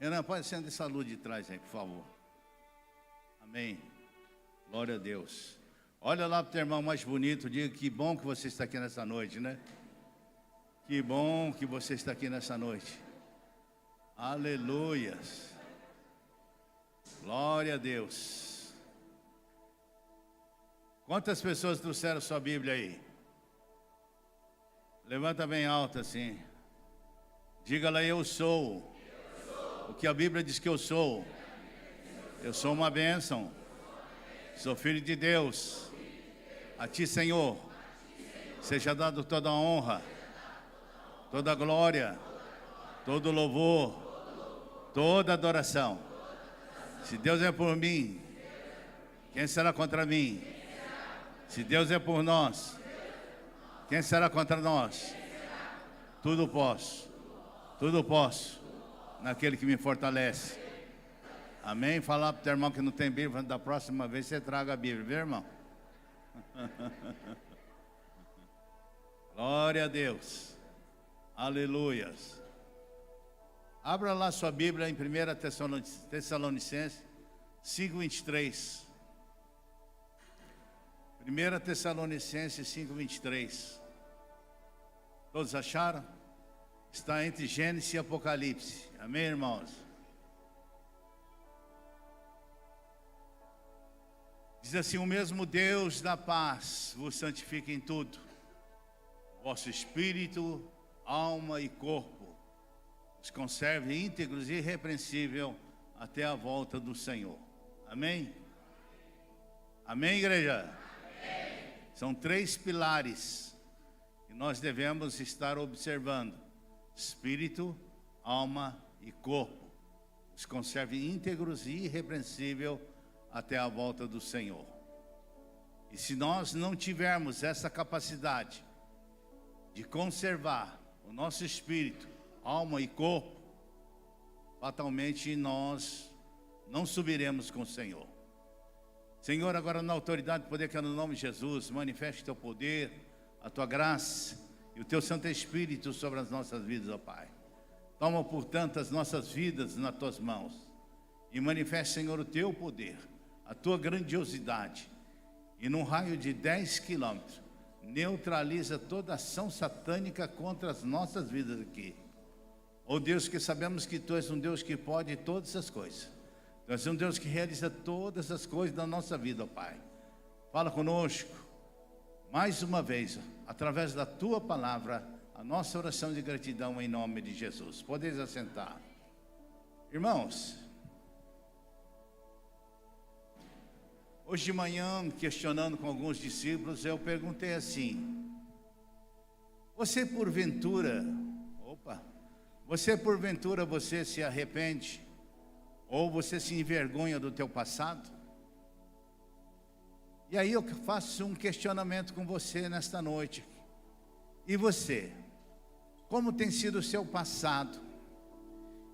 Renan, pode acender essa luz de trás aí, por favor. Amém. Glória a Deus. Olha lá para o teu irmão mais bonito, diga que bom que você está aqui nessa noite, né? Que bom que você está aqui nessa noite. Aleluias. Glória a Deus. Quantas pessoas trouxeram sua Bíblia aí? Levanta bem alto assim. Diga lá, eu sou o que a Bíblia diz que eu sou. Eu sou uma bênção. Sou filho de Deus. A ti, Senhor, seja dado toda a honra, toda a glória, todo o louvor, toda a adoração. Se Deus é por mim, quem será contra mim? Se Deus é por nós, quem será contra nós? Tudo posso, naquele que me fortalece. Amém? Falar para o teu irmão que não tem Bíblia, da próxima vez você traga a Bíblia, viu, irmão? Glória a Deus. Aleluias. Abra lá sua Bíblia em 1 Tessalonicenses 5:23. 1 Tessalonicenses 5:23. Todos acharam? Está entre Gênesis e Apocalipse. Amém, irmãos? Diz assim: o mesmo Deus da paz vos santifique em tudo, vosso espírito, alma e corpo, os conserve íntegros e irrepreensível até a volta do Senhor. Amém? Amém, igreja? Amém. São 3 pilares que nós devemos estar observando: espírito, alma e corpo, os conserve íntegros e irrepreensível até a volta do Senhor. E se nós não tivermos essa capacidade de conservar o nosso espírito, alma e corpo, fatalmente nós não subiremos com o Senhor. Senhor, agora na autoridade e poder que é no nome de Jesus, manifeste teu poder, a tua graça e o teu Santo Espírito sobre as nossas vidas, ó Pai. Toma, portanto, as nossas vidas nas tuas mãos e manifeste, Senhor, o teu poder, a tua grandiosidade, e num raio de 10 quilômetros, neutraliza toda ação satânica contra as nossas vidas aqui. Ó Deus, que sabemos que tu és um Deus que pode todas as coisas. Tu és um Deus que realiza todas as coisas da nossa vida, ó Pai. Fala conosco, mais uma vez, através da tua palavra, a nossa oração de gratidão em nome de Jesus. Podeis assentar. Irmãos, hoje de manhã, questionando com alguns discípulos, eu perguntei assim: você porventura você se arrepende? Ou você se envergonha do teu passado? E aí eu faço um questionamento com você nesta noite. E você? Como tem sido o seu passado?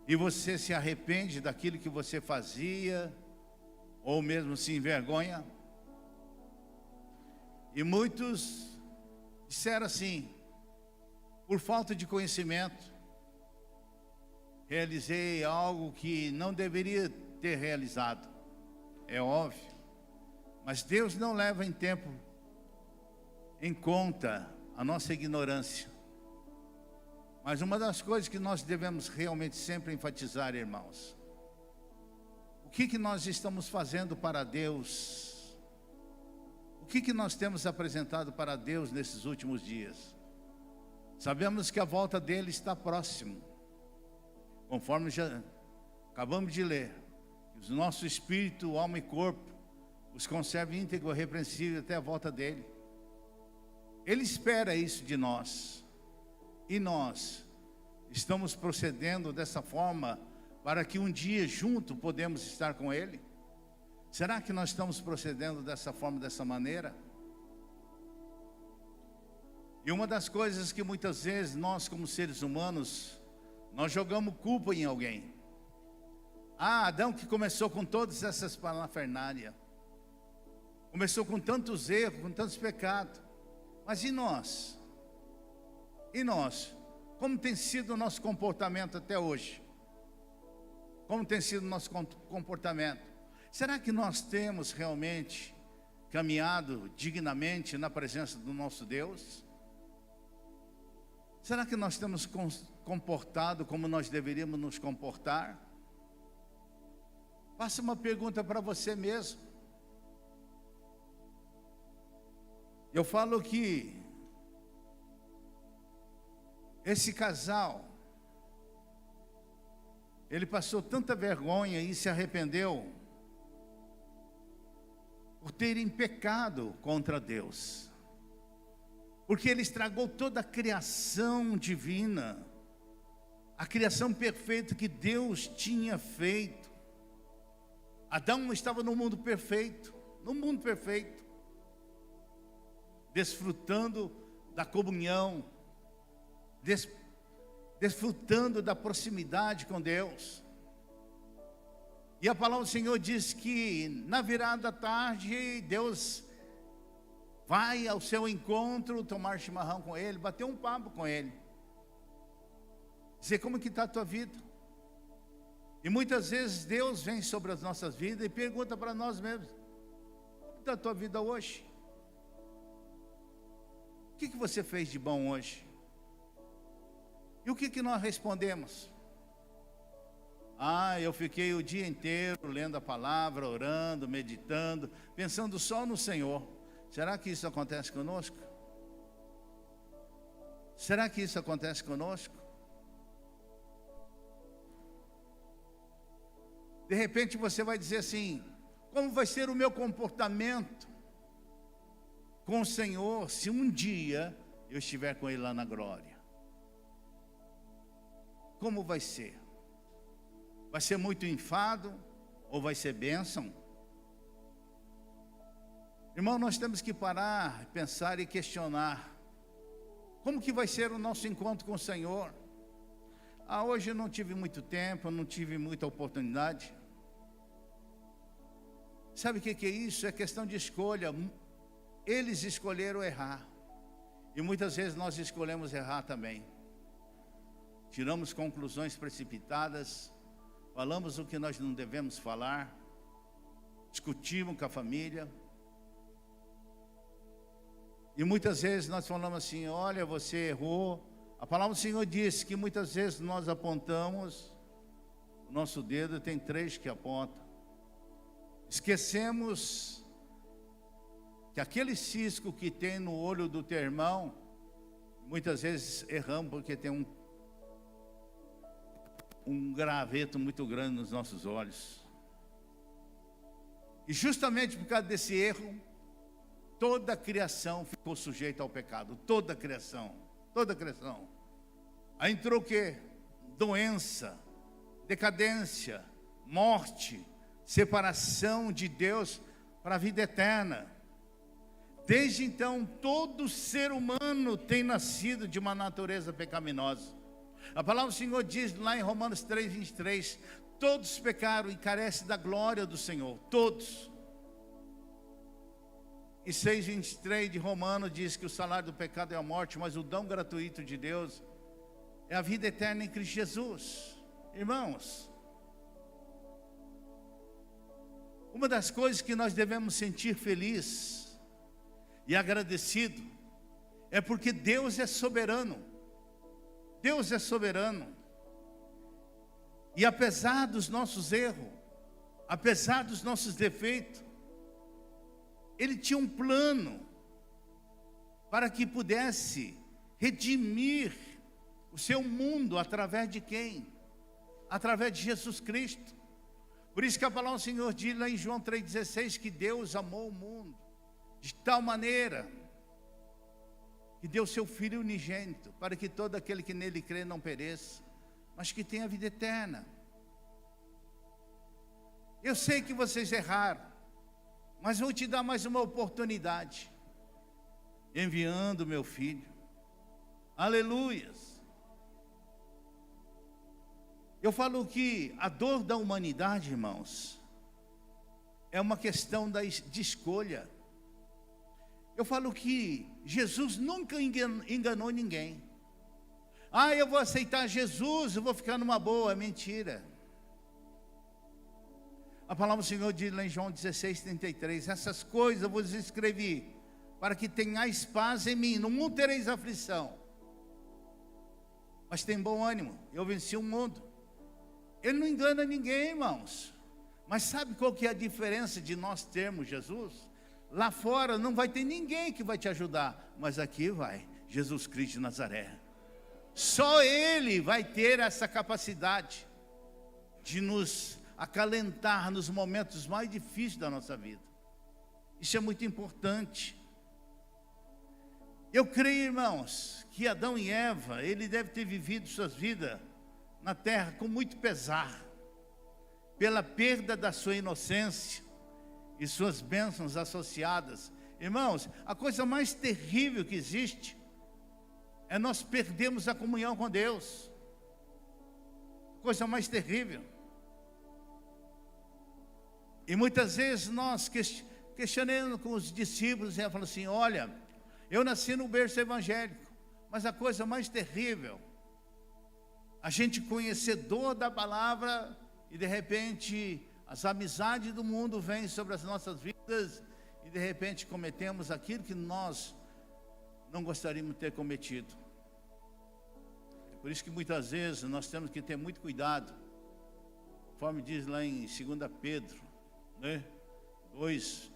E você se arrepende daquilo que você fazia? Ou mesmo se envergonha? E muitos disseram assim: por falta de conhecimento, realizei algo que não deveria ter realizado. É óbvio, mas Deus não leva em conta a nossa ignorância. Mas uma das coisas que nós devemos realmente sempre enfatizar, irmãos, o que nós estamos fazendo para Deus? O que nós temos apresentado para Deus nesses últimos dias? Sabemos que a volta dele está próximo, conforme já acabamos de ler, que o nosso espírito, alma e corpo os conserve íntegro e irrepreensível até a volta dele. Ele espera isso de nós, e nós estamos procedendo dessa forma para que um dia junto podemos estar com ele? Será que nós estamos procedendo dessa forma, dessa maneira? E uma das coisas que muitas vezes nós, como seres humanos, nós jogamos culpa em alguém. Adão, que começou com todas essas parafernália, começou com tantos erros, com tantos pecados. Mas e nós? E nós? Como tem sido o nosso comportamento até hoje? Como tem sido o nosso comportamento? Será que nós temos realmente caminhado dignamente na presença do nosso Deus? Será que nós temos comportado como nós deveríamos nos comportar? Faça uma pergunta para você mesmo. Eu falo que esse casal, ele passou tanta vergonha e se arrependeu por terem pecado contra Deus, porque ele estragou toda a criação divina, a criação perfeita que Deus tinha feito. Adão estava no mundo perfeito, desfrutando da comunhão, desfrutando da proximidade com Deus. E a palavra do Senhor diz que na virada da tarde, Deus vai ao seu encontro, tomar chimarrão com ele, bater um papo com ele, dizer como que está a tua vida. E muitas vezes Deus vem sobre as nossas vidas e pergunta para nós mesmos: como está a tua vida hoje? O que você fez de bom hoje? E o que nós respondemos? Eu fiquei o dia inteiro lendo a palavra, orando, meditando, pensando só no Senhor. Será que isso acontece conosco? Será que isso acontece conosco? De repente você vai dizer assim: como vai ser o meu comportamento com o Senhor se um dia eu estiver com Ele lá na glória? Como vai ser? Vai ser muito enfado ou vai ser bênção? Irmão, nós temos que parar, pensar e questionar. Como que vai ser o nosso encontro com o Senhor? Hoje eu não tive muito tempo, não tive muita oportunidade. Sabe o que é isso? É questão de escolha. Eles escolheram errar. E muitas vezes nós escolhemos errar também. Tiramos conclusões precipitadas, falamos o que nós não devemos falar, discutimos com a família. E muitas vezes nós falamos assim: olha, você errou. A palavra do Senhor diz que muitas vezes nós apontamos, o nosso dedo tem 3 que apontam. Esquecemos que aquele cisco que tem no olho do teu irmão, muitas vezes erramos porque tem um graveto muito grande nos nossos olhos. E justamente por causa desse erro, toda a criação ficou sujeita ao pecado. Toda a criação. Aí entrou o quê? Doença, decadência, morte, separação de Deus para a vida eterna. Desde então, todo ser humano tem nascido de uma natureza pecaminosa. A palavra do Senhor diz lá em Romanos 3:23, todos pecaram e carecem da glória do Senhor, todos. E 6:23 de Romanos diz que o salário do pecado é a morte, mas o dom gratuito de Deus é a vida eterna em Cristo Jesus. Irmãos, uma das coisas que nós devemos sentir feliz e agradecido é porque Deus é soberano. Deus é soberano. E apesar dos nossos erros, apesar dos nossos defeitos, Ele tinha um plano para que pudesse redimir o seu mundo através de quem? Através de Jesus Cristo. Por isso que a palavra do Senhor diz lá em João 3,16 que Deus amou o mundo de tal maneira que deu seu Filho unigênito, para que todo aquele que nele crê não pereça, mas que tenha vida eterna. Eu sei que vocês erraram, mas vou te dar mais uma oportunidade, enviando meu Filho. Aleluias. Eu falo que a dor da humanidade, irmãos, é uma questão de escolha. Eu falo que Jesus nunca enganou ninguém. Eu vou aceitar Jesus, eu vou ficar numa boa. É mentira. A palavra do Senhor diz lá em João 16:33: essas coisas eu vos escrevi, para que tenhais paz em mim. No mundo tereis aflição, mas tem bom ânimo, eu venci o mundo. Ele não engana ninguém, irmãos. Mas sabe qual que é a diferença de nós termos Jesus? Lá fora não vai ter ninguém que vai te ajudar, mas aqui vai, Jesus Cristo de Nazaré. Só Ele vai ter essa capacidade de nos acalentar nos momentos mais difíceis da nossa vida. Isso é muito importante. Eu creio, irmãos, que Adão e Eva, ele deve ter vivido suas vidas na terra com muito pesar, pela perda da sua inocência e suas bênçãos associadas. Irmãos, a coisa mais terrível que existe é nós perdermos a comunhão com Deus. Coisa mais terrível. E muitas vezes nós questionando com os discípulos, e ela fala assim: olha, eu nasci no berço evangélico, mas a coisa mais terrível, a gente conhecedor da palavra, e de repente as amizades do mundo vêm sobre as nossas vidas, e de repente cometemos aquilo que nós não gostaríamos de ter cometido. É por isso que muitas vezes nós temos que ter muito cuidado, conforme diz lá em 2 Pedro, né? 2,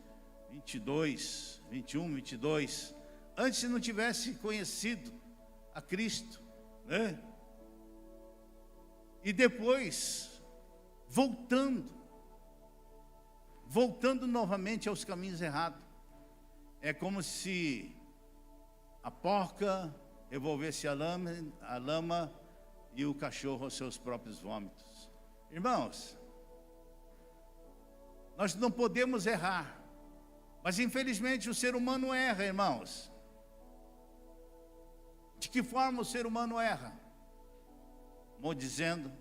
22, 21, 22. Antes, se não tivesse conhecido a Cristo, né? E depois, voltando novamente aos caminhos errados. É como se a porca revolvesse a lama e o cachorro aos seus próprios vômitos. Irmãos, nós não podemos errar, mas infelizmente o ser humano erra, irmãos. De que forma o ser humano erra? Maldizendo,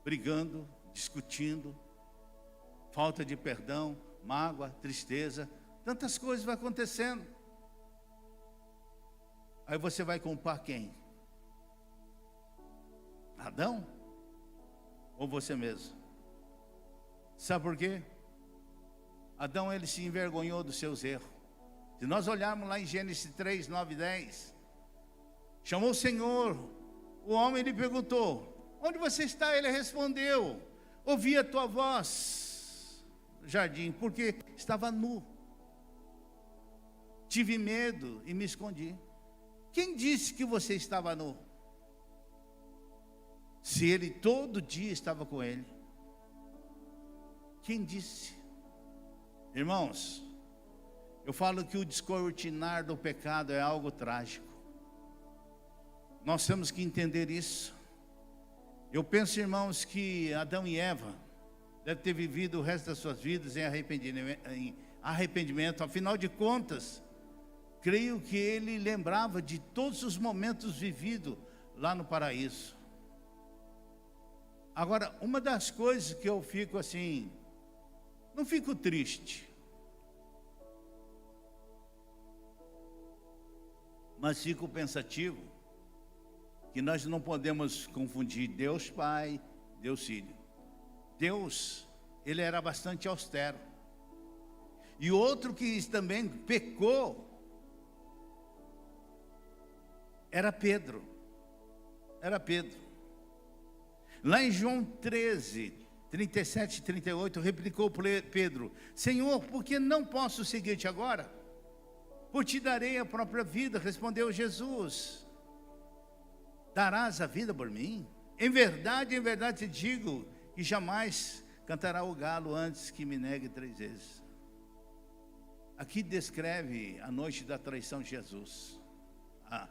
brigando, discutindo, falta de perdão, mágoa, tristeza, tantas coisas vão acontecendo. Aí você vai culpar quem? Adão? Ou você mesmo? Sabe por quê? Adão, ele se envergonhou dos seus erros. Se nós olharmos lá em Gênesis 3, 9 e 10, chamou o Senhor, o homem lhe perguntou: onde você está? Ele respondeu: ouvi a tua voz no jardim, porque estava nu, tive medo e me escondi. Quem disse que você estava nu? Se ele todo dia estava com ele. Quem disse? Irmãos, eu falo que o descortinar do pecado é algo trágico. Nós temos que entender isso. Eu penso, irmãos, que Adão e Eva devem ter vivido o resto das suas vidas em arrependimento. Afinal de contas, creio que ele lembrava de todos os momentos vividos lá no paraíso. Agora, uma das coisas que eu fico assim, não fico triste, mas fico pensativo, que nós não podemos confundir Deus Pai, Deus Filho. Deus, ele era bastante austero. E outro que também pecou era Pedro. Era Pedro. Lá em João 13, 37 e 38, replicou Pedro: Senhor, por que não posso seguir-te agora? Por te darei a própria vida, respondeu Jesus. Darás a vida por mim? Em verdade te digo que jamais cantará o galo antes que me negue 3 vezes. Aqui descreve a noite da traição de Jesus, a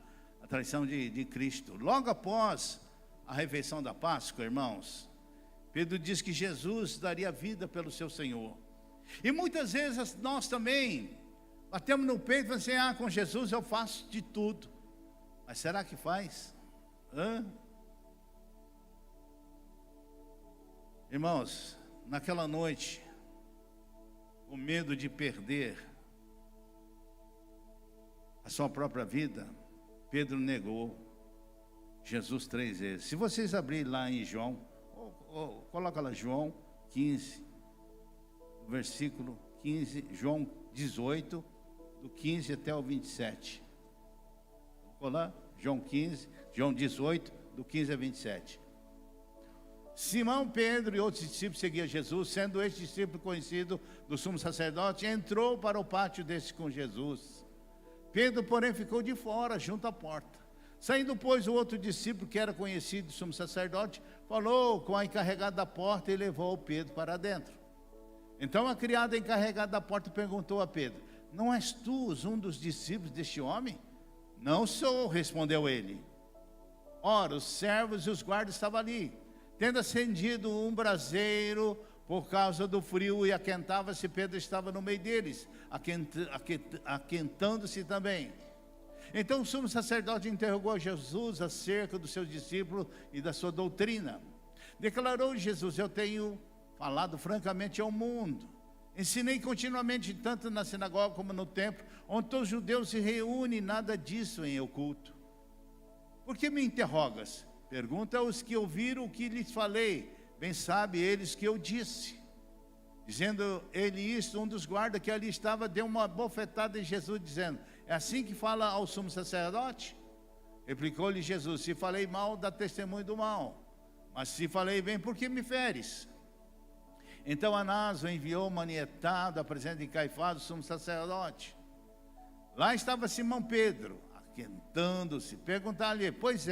traição de Cristo. Logo após a refeição da Páscoa, irmãos, Pedro diz que Jesus daria vida pelo seu Senhor. E muitas vezes nós também batemos no peito e falamos assim: com Jesus eu faço de tudo. Mas será que faz? Irmãos, naquela noite, com medo de perder a sua própria vida, Pedro negou Jesus 3 vezes. Se vocês abrirem lá em João Coloca lá João 15, versículo 15, João 18, do 15 até o 27. Colocou lá? João 15, João 18, do 15 a 27. Simão Pedro e outros discípulos seguiam Jesus, sendo este discípulo conhecido do sumo sacerdote, entrou para o pátio deste com Jesus. Pedro, porém, ficou de fora, junto à porta. Saindo, pois, o outro discípulo, que era conhecido do sumo sacerdote, falou com a encarregada da porta e levou Pedro para dentro. Então a criada encarregada da porta perguntou a Pedro: não és tu um dos discípulos deste homem? Não sou, respondeu ele. Ora, os servos e os guardas estavam ali, tendo acendido um braseiro por causa do frio, e aquentava-se. Pedro estava no meio deles, aquentando-se também. Então o sumo sacerdote interrogou Jesus acerca dos seus discípulos e da sua doutrina. Declarou Jesus: eu tenho falado francamente ao mundo. Ensinei continuamente, tanto na sinagoga como no templo, onde todos os judeus se reúnem, nada disso em oculto. Por que me interrogas? Pergunta aos que ouviram o que lhes falei. Bem sabe eles que eu disse. Dizendo ele isto, um dos guardas que ali estava deu uma bofetada em Jesus, dizendo: é assim que fala ao sumo sacerdote? Replicou-lhe Jesus: se falei mal, dá testemunho do mal. Mas se falei bem, por que me feres? Então Anás o enviou manietado à presença de Caifás, o sumo sacerdote. Lá estava Simão Pedro, aquentando-se. Perguntar-lhe: pois,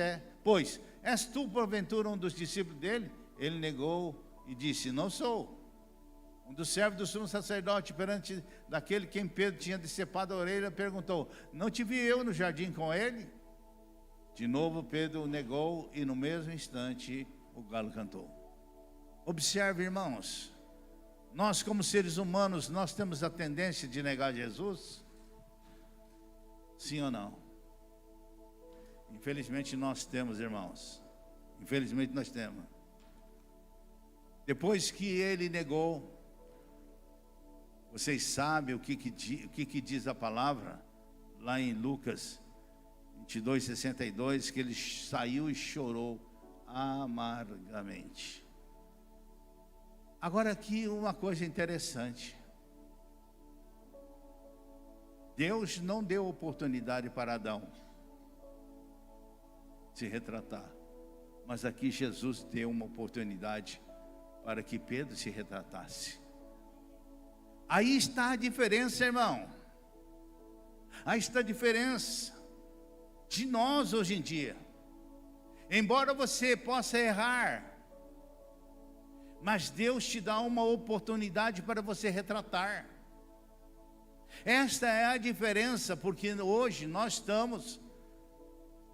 és tu porventura um dos discípulos dele? Ele negou e disse: não sou. Um dos servos do sumo sacerdote, perante daquele quem Pedro tinha decepado a orelha, perguntou: não te vi eu no jardim com ele? De novo Pedro negou, e no mesmo instante o galo cantou. Observe, irmãos, nós como seres humanos, nós temos a tendência de negar Jesus? Sim ou não? Infelizmente nós temos, irmãos. Infelizmente nós temos. Depois que ele negou, vocês sabem o que diz a palavra? Lá em Lucas 22, 62, que ele saiu e chorou amargamente. Agora aqui uma coisa interessante. Deus não deu oportunidade para Adão se retratar. Mas aqui Jesus deu uma oportunidade para que Pedro se retratasse. Aí está a diferença, irmão. Aí está a diferença de nós hoje em dia. Embora você possa errar, mas Deus te dá uma oportunidade para você retratar. Esta é a diferença, porque hoje nós estamos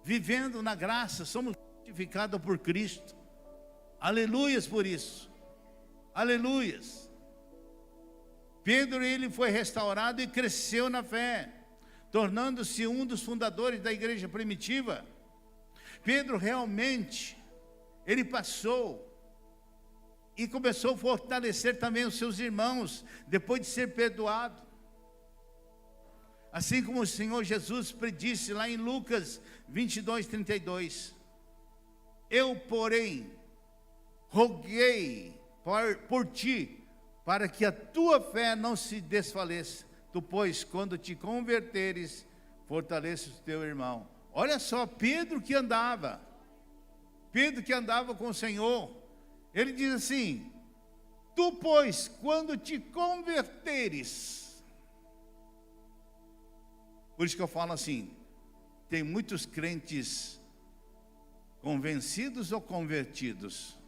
vivendo na graça, somos justificados por Cristo. Aleluias por isso. Aleluias. Pedro, ele foi restaurado e cresceu na fé, tornando-se um dos fundadores da igreja primitiva. Pedro realmente, ele passou e começou a fortalecer também os seus irmãos, depois de ser perdoado. Assim como o Senhor Jesus predisse lá em Lucas 22, 32. Eu, porém, roguei por ti, para que a tua fé não se desfaleça. Tu, pois, quando te converteres, fortaleça o teu irmão. Olha só, Pedro que andava com o Senhor, ele diz assim: tu, pois, quando te converteres. Por isso que eu falo assim, tem muitos crentes convencidos ou convertidos?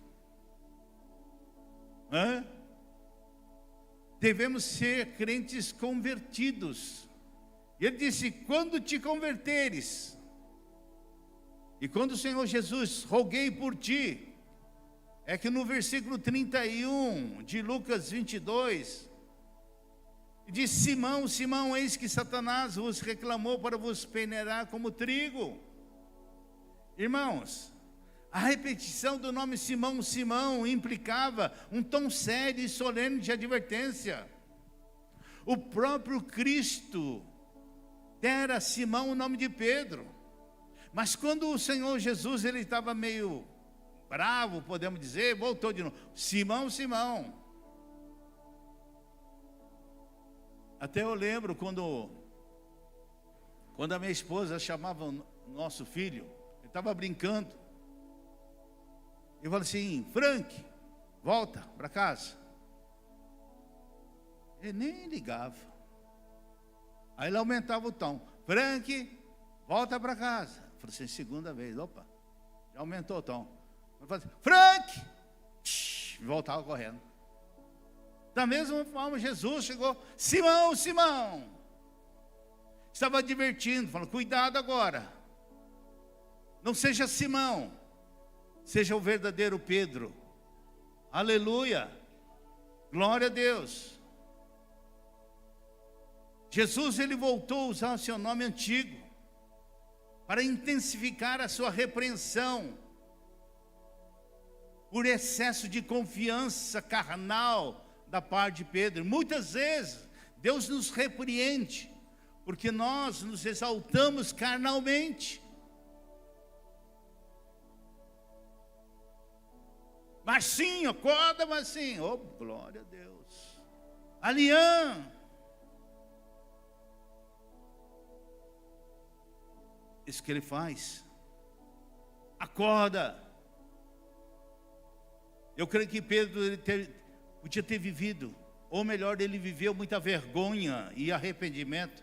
Devemos ser crentes convertidos. Ele disse: quando te converteres. E quando o Senhor Jesus, roguei por ti, é que no versículo 31 de Lucas 22, diz: Simão, Simão, eis que Satanás vos reclamou para vos peneirar como trigo. Irmãos, a repetição do nome Simão, Simão, implicava um tom sério e solene de advertência. O próprio Cristo dera a Simão o nome de Pedro. Mas quando o Senhor Jesus, ele estava meio bravo, podemos dizer, voltou de novo. Simão, Simão. Até eu lembro quando a minha esposa chamava o nosso filho, ele estava brincando. Eu falei assim: Frank, volta para casa. Ele nem ligava. Aí ele aumentava o tom: Frank, volta para casa. Eu falei assim, segunda vez, opa, já aumentou o tom. Eu falei assim, Frank, voltava correndo. Da mesma forma, Jesus chegou: Simão, Simão. Estava advertindo, falando: cuidado agora. Não seja Simão, seja o verdadeiro Pedro. Aleluia, glória a Deus. Jesus, ele voltou a usar o seu nome antigo para intensificar a sua repreensão por excesso de confiança carnal da parte de Pedro. Muitas vezes Deus nos repreende porque nós nos exaltamos carnalmente. Marcinho, acorda, Marcinho. Oh, glória a Deus. Alian. Isso que ele faz. Acorda. Eu creio que Pedro podia ter vivido, ou melhor, ele viveu muita vergonha e arrependimento,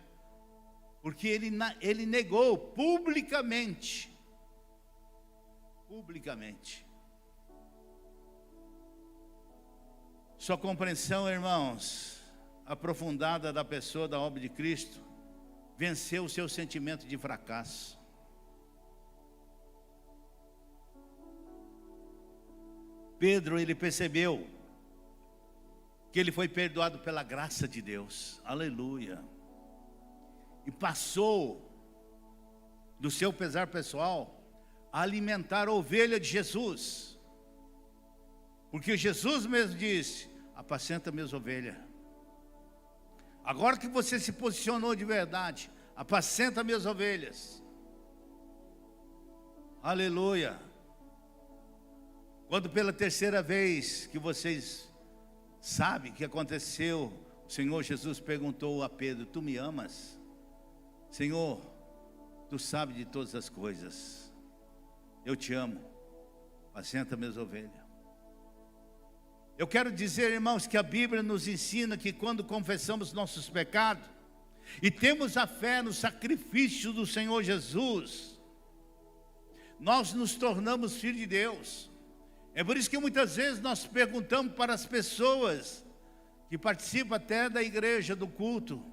porque ele negou publicamente. Sua compreensão, irmãos, aprofundada da pessoa, da obra de Cristo, venceu o seu sentimento de fracasso. Pedro, ele percebeu que ele foi perdoado pela graça de Deus, aleluia, e passou do seu pesar pessoal a alimentar a ovelha de Jesus, porque Jesus mesmo disse: apacenta minhas ovelhas. Agora que você se posicionou de verdade, apacenta minhas ovelhas, aleluia. Quando pela terceira vez que vocês sabem o que aconteceu, o Senhor Jesus perguntou a Pedro: tu me amas? Senhor, tu sabes de todas as coisas, eu te amo, apacenta minhas ovelhas. Eu quero dizer, irmãos, que a Bíblia nos ensina que quando confessamos nossos pecados e temos a fé no sacrifício do Senhor Jesus, nós nos tornamos filhos de Deus. É por isso que muitas vezes nós perguntamos para as pessoas que participam até da igreja, do culto: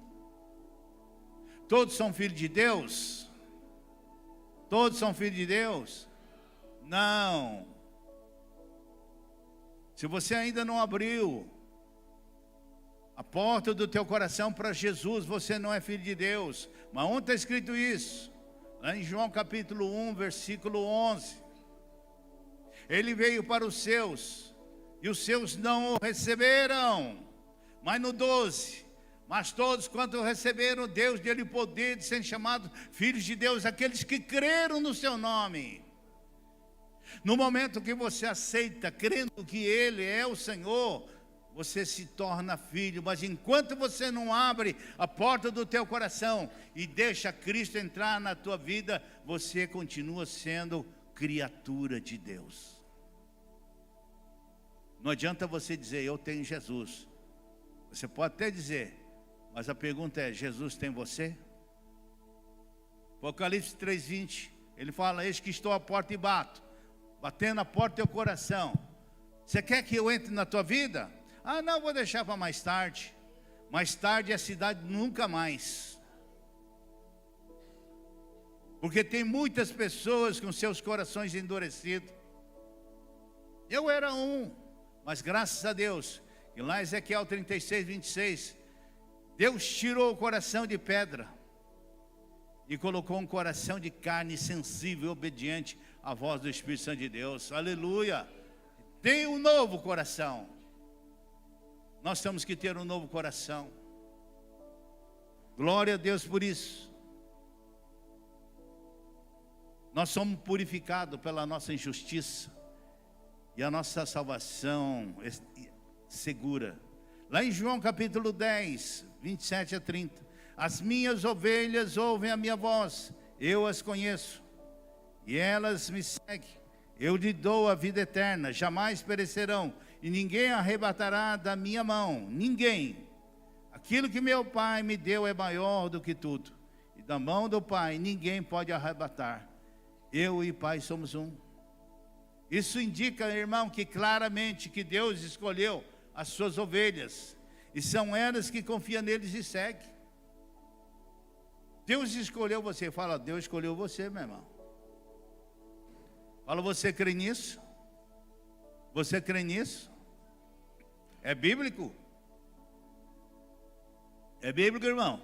todos são filhos de Deus? Todos são filhos de Deus? Não. Se você ainda não abriu a porta do teu coração para Jesus, você não é filho de Deus. Mas onde está escrito isso? Lá em João capítulo 1, versículo 11. Ele veio para os seus, e os seus não o receberam. Mas no 12, mas todos quanto receberam, Deus deu-lhe poder de serem chamados filhos de Deus, aqueles que creram no seu nome. No momento que você aceita, crendo que Ele é o Senhor, você se torna filho. Mas enquanto você não abre a porta do teu coração e deixa Cristo entrar na tua vida, você continua sendo criatura de Deus. Não adianta você dizer: eu tenho Jesus. Você pode até dizer, mas a pergunta é: Jesus tem você? Apocalipse 3:20, ele fala: eis que estou à porta e bato, batendo a porta do teu coração. Você quer que eu entre na tua vida? Ah, não, vou deixar para mais tarde. Mais tarde é a cidade nunca mais. Porque tem muitas pessoas com seus corações endurecidos. Eu era um, mas graças a Deus, que lá em Ezequiel 36:26, Deus tirou o coração de pedra e colocou um coração de carne sensível e obediente à voz do Espírito Santo de Deus. Aleluia! Tem um novo coração. Nós temos que ter um novo coração. Glória a Deus por isso. Nós somos purificados pela nossa injustiça e a nossa salvação é segura. Lá em João capítulo 10, 27 a 30. As minhas ovelhas ouvem a minha voz, eu as conheço, e elas me seguem. Eu lhe dou a vida eterna, jamais perecerão, e ninguém arrebatará da minha mão, ninguém. Aquilo que meu Pai me deu é maior do que tudo, e da mão do Pai ninguém pode arrebatar. Eu e o Pai somos um. Isso indica, irmão, que claramente que Deus escolheu as suas ovelhas, e são elas que confiam neles e seguem. Deus escolheu você. Fala, Deus escolheu você, meu irmão. Fala, você crê nisso? Você crê nisso? É bíblico? É bíblico, irmão?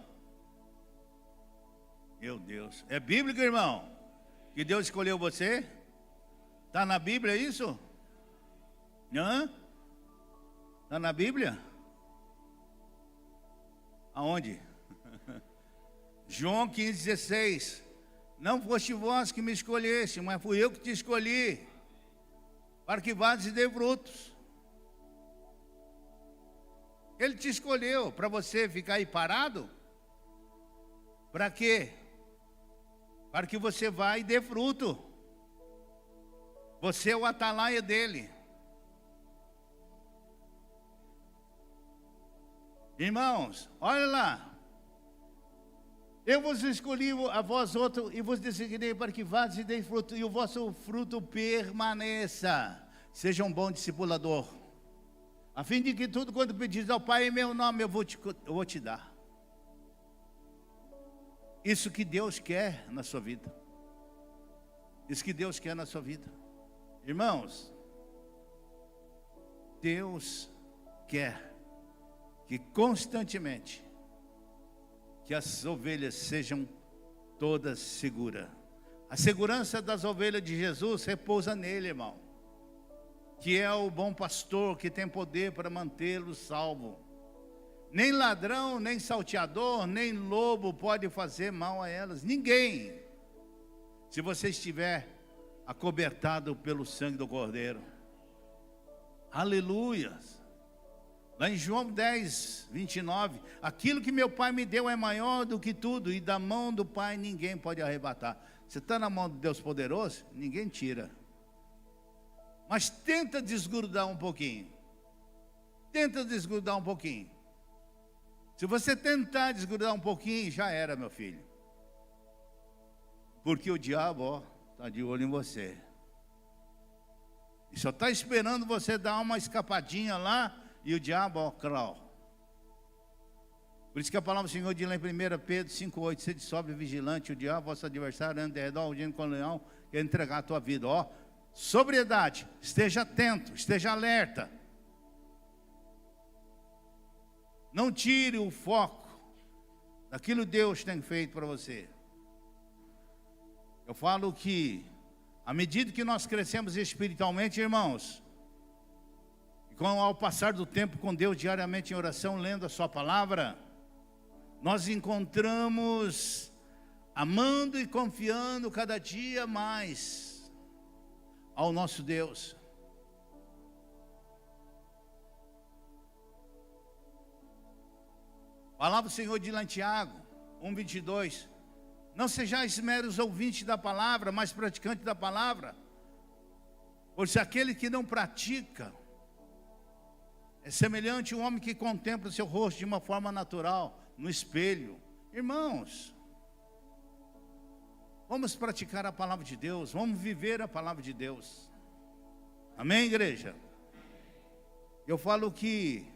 Meu Deus. É bíblico, irmão? Que Deus escolheu você? Está na Bíblia isso? Hã? Está na Bíblia? Aonde? João 15,16. Não foste vós que me escolheste, mas fui eu que te escolhi, para que vades e dê frutos. Ele te escolheu para você ficar aí parado? Para quê? Para que você vá e dê fruto. Você é o atalaia dele. Irmãos, olha lá. Eu vos escolhi a vós outro e vos designei para que vades e deis fruto, e o vosso fruto permaneça. Seja um bom discipulador, a fim de que tudo quanto pedis ao Pai em meu nome eu vou te dar. Isso que Deus quer na sua vida. Isso que Deus quer na sua vida. Irmãos, Deus quer que constantemente que as ovelhas sejam todas seguras. A segurança das ovelhas de Jesus repousa nele, irmão, que é o bom pastor, que tem poder para mantê-lo salvo. Nem ladrão, nem salteador, nem lobo pode fazer mal a elas. Ninguém, se você estiver acobertado pelo sangue do Cordeiro. Aleluia. Lá em João 10, 29, aquilo que meu Pai me deu é maior do que tudo, e da mão do Pai ninguém pode arrebatar. Você está na mão de Deus poderoso, ninguém tira. Mas tenta desgrudar um pouquinho. Tenta desgrudar um pouquinho. Se você tentar desgrudar um pouquinho, já era, meu filho. Porque o diabo está de olho em você. E só está esperando você dar uma escapadinha lá, e o diabo, ó, crau. Por isso que a palavra do Senhor diz lá em 1 Pedro 5,8: sede sóbrio e vigilante, o diabo, vosso adversário, anda ao redor, rugindo como leão, quer entregar a tua vida. Ó, sobriedade, esteja atento, esteja alerta. Não tire o foco daquilo que Deus tem feito para você. Eu falo que, à medida que nós crescemos espiritualmente, irmãos, ao passar do tempo com Deus diariamente em oração, lendo a sua palavra, nós encontramos amando e confiando cada dia mais ao nosso Deus. Palavra do Senhor de lá em Tiago 1,22: não sejais meros ouvintes da palavra, mas praticantes da palavra. Pois aquele que não pratica é semelhante a um homem que contempla o seu rosto de uma forma natural, no espelho. Irmãos, vamos praticar a palavra de Deus, vamos viver a palavra de Deus. Amém, igreja? Eu falo que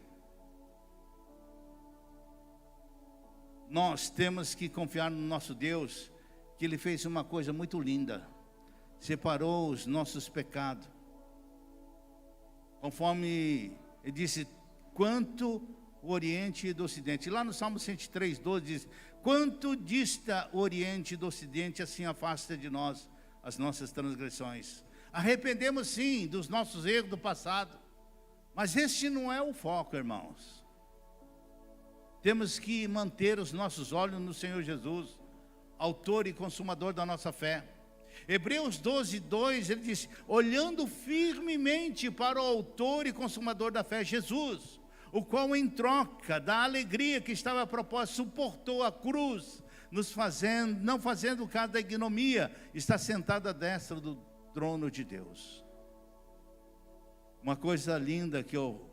nós temos que confiar no nosso Deus, que Ele fez uma coisa muito linda: separou os nossos pecados. Conforme Ele disse, quanto o Oriente do Ocidente. Lá no Salmo 103, 12 diz: quanto dista o Oriente do Ocidente, assim afasta de nós as nossas transgressões. Arrependemos sim dos nossos erros do passado, mas este não é o foco, irmãos. Temos que manter os nossos olhos no Senhor Jesus, autor e consumador da nossa fé. Hebreus 12, 2, ele diz: olhando firmemente para o autor e consumador da fé, Jesus, o qual em troca da alegria que estava proposta, suportou a cruz, não fazendo caso da ignomia, está sentado à destra do trono de Deus. Uma coisa linda que eu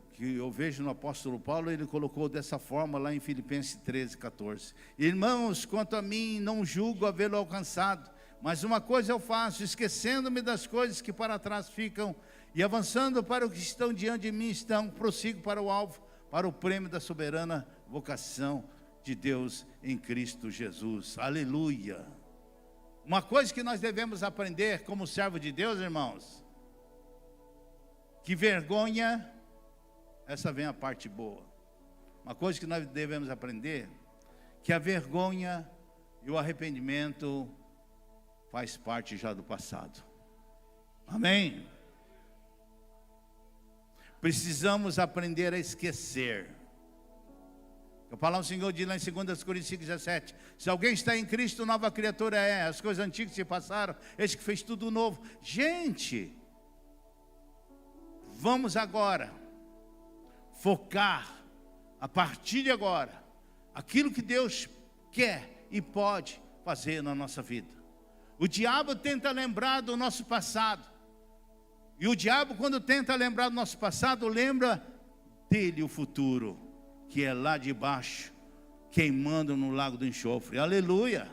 vejo no apóstolo Paulo, ele colocou dessa forma lá em Filipenses 13, 14. Irmãos, quanto a mim, não julgo havê-lo alcançado, mas uma coisa eu faço, esquecendo-me das coisas que para trás ficam, e avançando para o que estão diante de mim, prossigo para o alvo, para o prêmio da soberana vocação de Deus em Cristo Jesus. Aleluia! Uma coisa que nós devemos aprender como servo de Deus, irmãos, que vergonha, essa vem a parte boa. Uma coisa que nós devemos aprender, que a vergonha e o arrependimento faz parte já do passado. Amém? Precisamos aprender a esquecer. A palavra do Senhor diz lá em 2 Coríntios 5,17: se alguém está em Cristo, nova criatura é, as coisas antigas se passaram, eis que fez tudo novo. Gente, vamos agora focar, a partir de agora, aquilo que Deus quer e pode fazer na nossa vida. O diabo tenta lembrar do nosso passado, e o diabo, quando tenta lembrar do nosso passado, lembra dele o futuro, que é lá de baixo, queimando no lago do enxofre. Aleluia!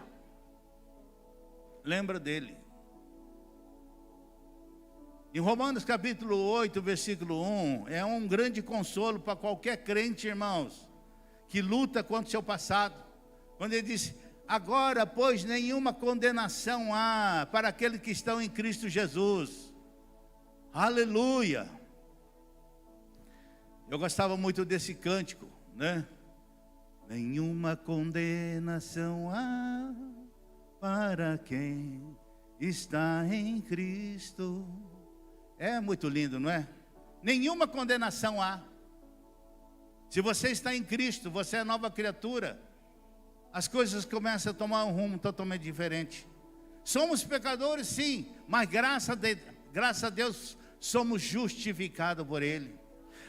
Lembra dele. Em Romanos capítulo 8, versículo 1, é um grande consolo para qualquer crente, irmãos, que luta contra o seu passado. Quando ele diz: agora, pois, nenhuma condenação há para aqueles que estão em Cristo Jesus. Aleluia! Eu gostava muito desse cântico, né? Nenhuma condenação há para quem está em Cristo. É muito lindo, não é? Nenhuma condenação há. Se você está em Cristo, você é nova criatura, as coisas começam a tomar um rumo totalmente diferente. Somos pecadores, sim, mas graças a Deus somos justificados por Ele.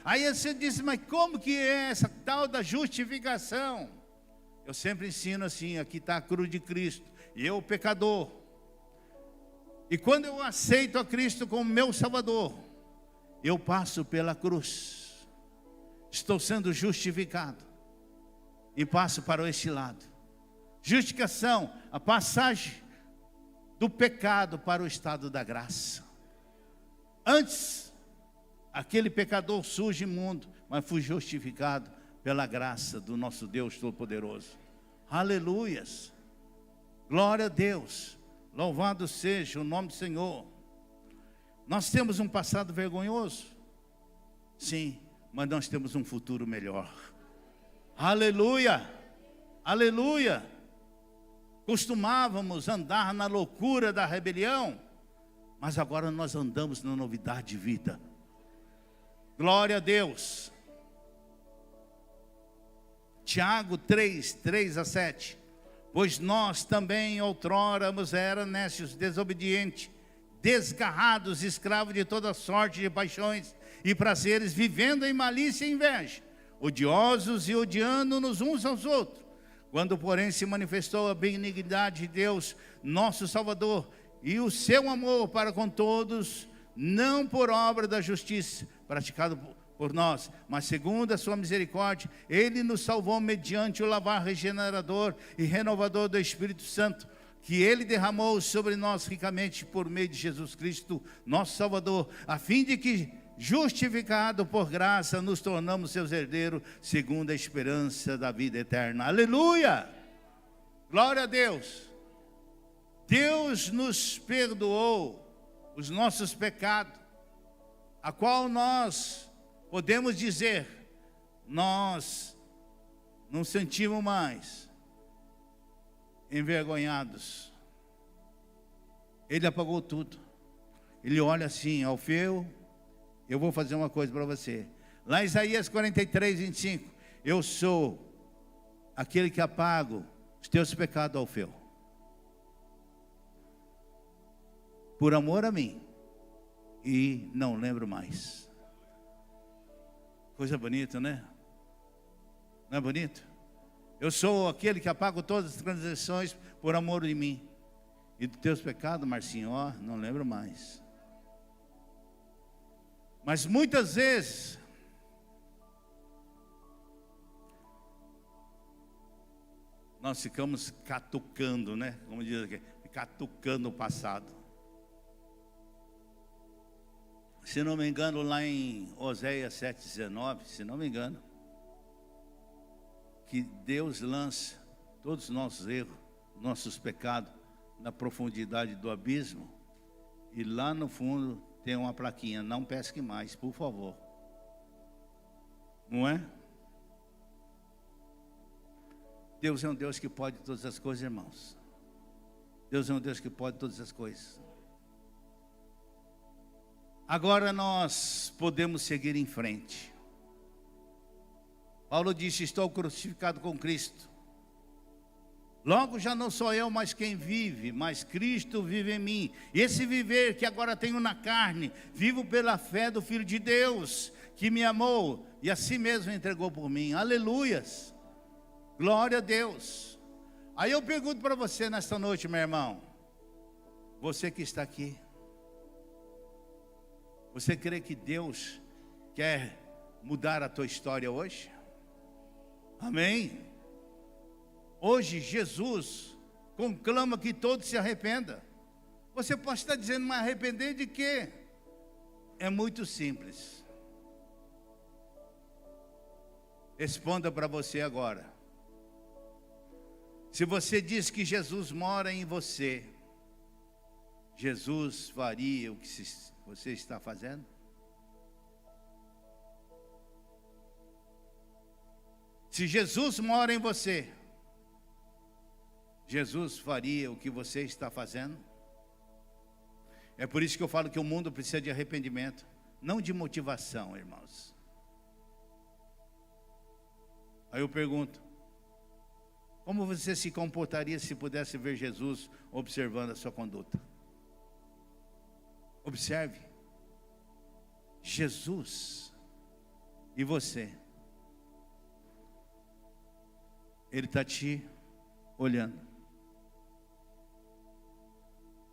Aí você diz: mas como que é essa tal da justificação? Eu sempre ensino assim: aqui está a cruz de Cristo, e eu, pecador, e quando eu aceito a Cristo como meu Salvador, eu passo pela cruz, estou sendo justificado, e passo para este lado. Justificação, a passagem do pecado para o estado da graça. Antes, aquele pecador sujo e imundo, mas fui justificado pela graça do nosso Deus Todo-Poderoso. Aleluias! Glória a Deus! Louvado seja o nome do Senhor. Nós temos um passado vergonhoso? Sim, mas nós temos um futuro melhor. Aleluia! Aleluia! Costumávamos andar na loucura da rebelião, mas agora nós andamos na novidade de vida. Glória a Deus. Tiago 3, 3-7. Pois nós também outrora éramos nécios, desobedientes, desgarrados, escravos de toda sorte de paixões e prazeres, vivendo em malícia e inveja, odiosos e odiando-nos uns aos outros. Quando, porém, se manifestou a benignidade de Deus, nosso Salvador, e o seu amor para com todos, não por obra da justiça praticada por nós, mas segundo a sua misericórdia, Ele nos salvou mediante o lavar regenerador e renovador do Espírito Santo, que Ele derramou sobre nós ricamente por meio de Jesus Cristo, nosso Salvador, a fim de que, justificado por graça, nos tornamos seus herdeiros, segundo a esperança da vida eterna. Aleluia! Glória a Deus! Deus nos perdoou os nossos pecados, a qual nós podemos dizer, nós não sentimos mais envergonhados. Ele apagou tudo. Ele olha assim: Alfeu, eu vou fazer uma coisa para você. Lá em Isaías 43, 25, eu sou aquele que apago os teus pecados, Alfeu. por amor a mim, e não lembro mais. Coisa bonita, né? Não é bonito? Eu sou aquele que apago todas as transgressões por amor de mim. E dos teus pecados, Marcinho, ó, não lembro mais. Mas muitas vezes nós ficamos catucando, né? Como diz aqui, catucando o passado. Se não me engano, lá em Oséias 7,19, se não me engano, que Deus lança todos os nossos erros, nossos pecados na profundidade do abismo, e lá no fundo tem uma plaquinha: não pesque mais, por favor. Não é? Deus é um Deus que pode todas as coisas, irmãos. Deus é um Deus que pode todas as coisas. Agora nós podemos seguir em frente. Paulo disse: estou crucificado com Cristo. Logo já não sou eu mais quem vive, mas Cristo vive em mim. E esse viver que agora tenho na carne, vivo pela fé do Filho de Deus, que me amou e a si mesmo entregou por mim. Aleluias! Glória a Deus! Aí eu pergunto para você nesta noite, meu irmão, você que está aqui, você crê que Deus quer mudar a tua história hoje? Amém? Hoje Jesus conclama que todos se arrependam. Você pode estar dizendo: mas arrepender de quê? É muito simples. Responda para você agora. Se você diz que Jesus mora em você, Jesus faria o que você está fazendo? Se Jesus mora em você, Jesus faria o que você está fazendo? É por isso que eu falo que o mundo precisa de arrependimento, não de motivação, irmãos. Aí eu pergunto: como você se comportaria se pudesse ver Jesus observando a sua conduta? Observe. Jesus e você. Ele está te olhando.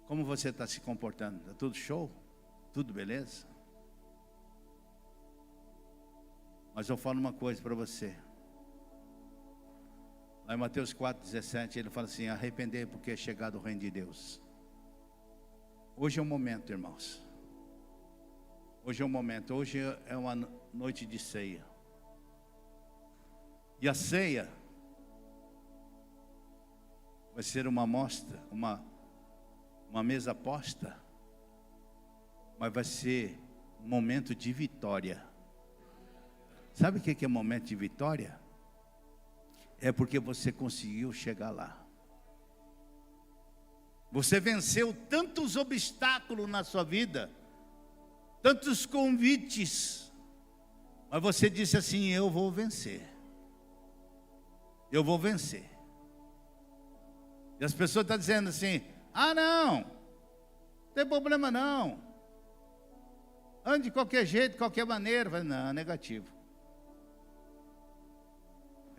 Como você está se comportando? Está tudo show? Tudo beleza? Mas eu falo uma coisa para você. Lá em Mateus 4,17, ele fala assim: arrepender porque é chegado o reino de Deus. Hoje é o momento, irmãos. Hoje é o momento. Hoje é uma noite de ceia. E a ceia vai ser uma amostra, uma mesa posta, mas vai ser um momento de vitória. Sabe o que é momento de vitória? É porque você conseguiu chegar lá. Você venceu tantos obstáculos na sua vida, tantos convites, mas você disse assim: eu vou vencer. Eu vou vencer. E as pessoas estão dizendo assim: ah, não tem problema não, ande de qualquer jeito, de qualquer maneira. Não, negativo.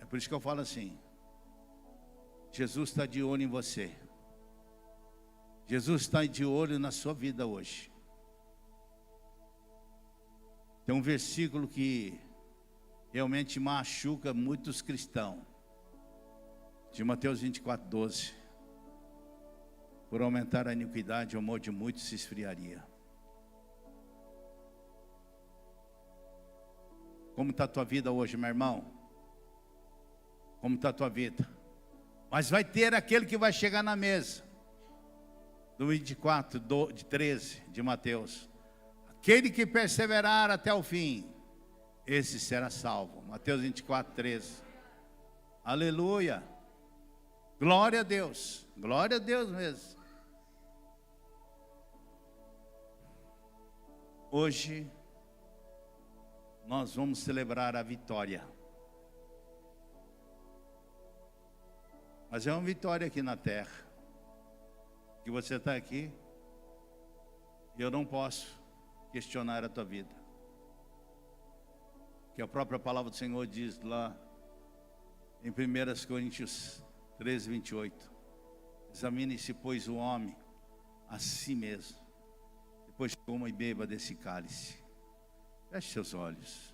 É por isso que eu falo assim: Jesus está de olho em você. Jesus está de olho na sua vida hoje. Tem um versículo que realmente machuca muitos cristãos, de Mateus 24:12. Por aumentar a iniquidade, o amor de muitos se esfriaria. Como está a tua vida hoje, meu irmão? Como está a tua vida? Mas vai ter aquele que vai chegar na mesa. Do 24, de 13 de Mateus. Aquele que perseverar até o fim, esse será salvo. Mateus 24, 13. Aleluia. Glória a Deus. Glória a Deus mesmo. Hoje nós vamos celebrar a vitória. Mas é uma vitória aqui na terra. Que você está aqui, Eu não posso questionar a tua vida. Que a própria palavra do Senhor diz lá em 1 Coríntios 13, 28. Examine-se, pois, o homem a si mesmo, depois coma e beba desse cálice. Feche seus olhos.